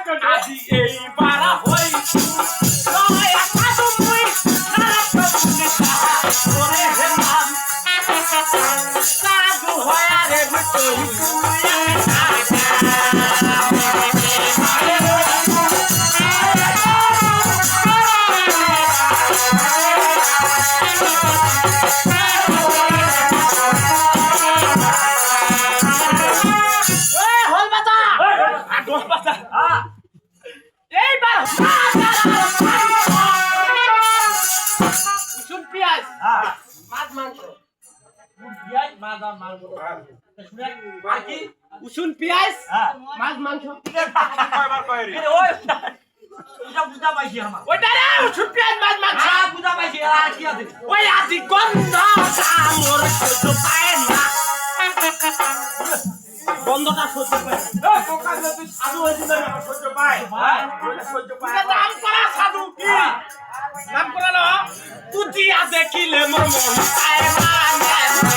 আজি এই বারা হই লয় সাধু মুই খারাপ বলি ওরে হে নাম সাধু হয়া রে তুই উসুন পিয়াজ মাছ মাংস কয়বার কয় রে ওই এটা বুঝা পাইছি আমার ওইটা রে উসুন পিয়াজ মাছ মাংস হ্যাঁ বুঝা পাইছি আর কি আছে ওই আজি গন্ধ মোর সহ্য পায় না গন্ধটা সহ্য পায় এ কোকা যে তুই সাধু হইছিস না সহ্য পায় ভাই ওইটা সহ্য পায় এটা নাম করা সাধু কি নাম করা না তুই দেখিলে মোর মন পায় না